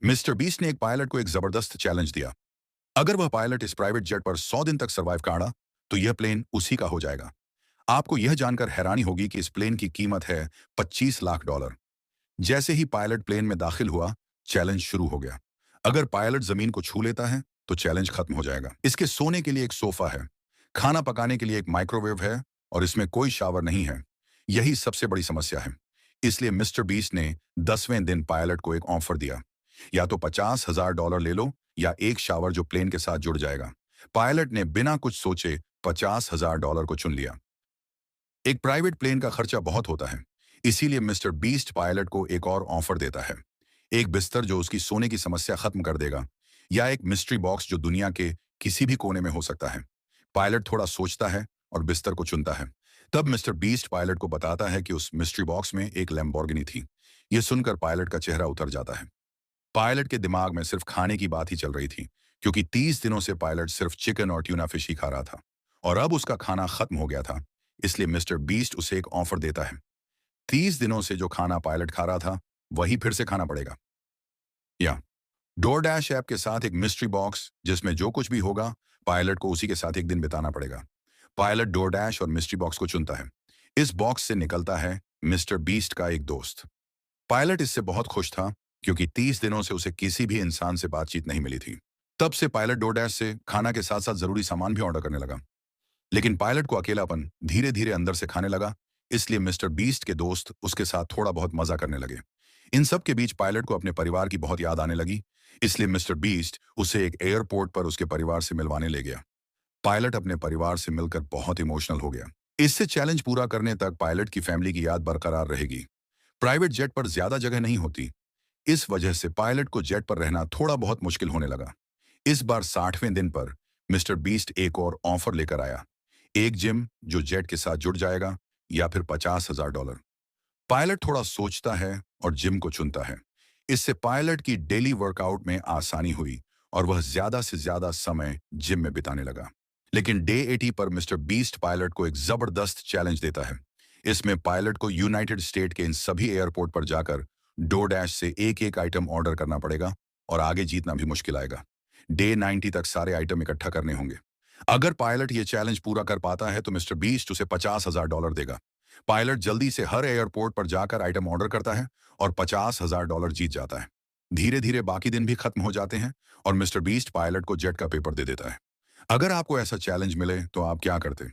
Mister beast ने एक pilot को एक जबरदस्त चैलेंज दिया। अगर वह पायलट इस प्राइवेट जेट पर 100 दिन तक सर्वाइव काटा तो यह प्लेन उसी का हो जाएगा। आपको यह जानकर हैरानी होगी कि इस प्लेन की कीमत है $25 लाख। जैसे ही पायलट प्लेन में दाखिल हुआ, चैलेंज शुरू हो गया। अगर पायलट जमीन को छू लेता है तो चैलेंज खत्म हो जाएगा। इसके सोने के लिए एक सोफा है, खाना पकाने के लिए एक माइक्रोवेव है और इसमें कोई शावर नहीं है। यही सबसे बड़ी समस्या है। इसलिए मिस्टर बीस्ट ने 10वें दिन पायलट को एक ऑफर दिया, या तो $50,000 ले लो या एक शावर जो प्लेन के साथ जुड़ जाएगा। पायलट ने बिना कुछ सोचे $50,000 को चुन लिया। एक प्राइवेट प्लेन का खर्चा बहुत होता है, इसीलिए मिस्टर बीस्ट पायलट को एक और ऑफर देता है। एक बिस्तर जो उसकी सोने की समस्या खत्म कर देगा, या एक मिस्ट्री बॉक्स जो दुनिया के किसी भी कोने में हो सकता है। पायलट थोड़ा सोचता है और बिस्तर को चुनता है। तब मिस्टर बीस्ट पायलट को बताता है कि उस मिस्ट्री बॉक्स में एक लैम्बोर्गिनी थी। यह सुनकर पायलट का चेहरा उतर जाता है। पायलट के दिमाग में सिर्फ खाने की बात ही चल रही थी, क्योंकि 30 दिनों से पायलट सिर्फ चिकन और ट्यूना फिश ही खा रहा था, और अब उसका खाना खत्म हो गया था। इसलिए मिस्टर बीस्ट उसे एक ऑफर देता है। 30 दिनों से जो खाना पायलट खा रहा था, वही फिर से खाना पड़ेगा। या डोरडैश ऐप के साथ एक मिस्ट्री बॉक्स जिसमें जो कुछ भी होगा, पायलट को उसी के साथ एक दिन बिताना पड़ेगा। पायलट डोरडैश और मिस्ट्री बॉक्स को चुनता है। इस बॉक्स से निकलता है मिस्टर बीस्ट का एक दोस्त। पायलट इससे बहुत खुश था, क्योंकि 30 दिनों से उसे किसी भी इंसान से बातचीत नहीं मिली थी। तब से पायलट डोरडैश से खाना के साथ साथ जरूरी सामान भी ऑर्डर करने लगा। लेकिन पायलट को अकेलापन धीरे धीरे अंदर से खाने लगा, इसलिए मिस्टर बीस्ट के दोस्त उसके साथ थोड़ा बहुत मजा करने लगे। इन सब के बीच पायलट को अपने परिवार की बहुत याद आने लगी, इसलिए मिस्टर बीस्ट उसे एक एयरपोर्ट पर उसके परिवार से मिलवाने ले गया। पायलट अपने परिवार से मिलकर बहुत इमोशनल हो गया। इससे चैलेंज पूरा करने तक पायलट की फैमिली की याद बरकरार रहेगी। प्राइवेट जेट पर ज्यादा जगह नहीं होती, इस वजह से पायलट को जेट पर रहना थोड़ा बहुत मुश्किल होने लगा। इस बार 60वें दिन पर मिस्टर बीस्ट एक और ऑफर लेकर आया, एक जिम जो जेट के साथ जुड़ जाएगा, या फिर $50,000। पायलट थोड़ा सोचता है और जिम को चुनता है। इससे पायलट की डेली वर्कआउट में आसानी हुई और वह ज्यादा से ज्यादा समय जिम में बिताने लगा। लेकिन डे 80 पर मिस्टर बीस्ट पायलट को एक जबरदस्त चैलेंज देता है। इसमें पायलट को यूनाइटेड स्टेट के इन सभी एयरपोर्ट पर जाकर डोरडैश से एक एक आइटम ऑर्डर करना पड़ेगा, और आगे जीतना भी मुश्किल आएगा। डे 90 तक सारे आइटम इकट्ठा करने होंगे। अगर पायलट ये चैलेंज पूरा कर पाता है तो मिस्टर बीस्ट उसे $50,000 देगा। पायलट जल्दी से हर एयरपोर्ट पर जाकर आइटम ऑर्डर करता है और $50,000 जीत जाता है। धीरे धीरे बाकी दिन भी खत्म हो जाते हैं और मिस्टर बीस्ट पायलट को जेट का पेपर दे देता है। अगर आपको ऐसा चैलेंज मिले तो आप क्या करते?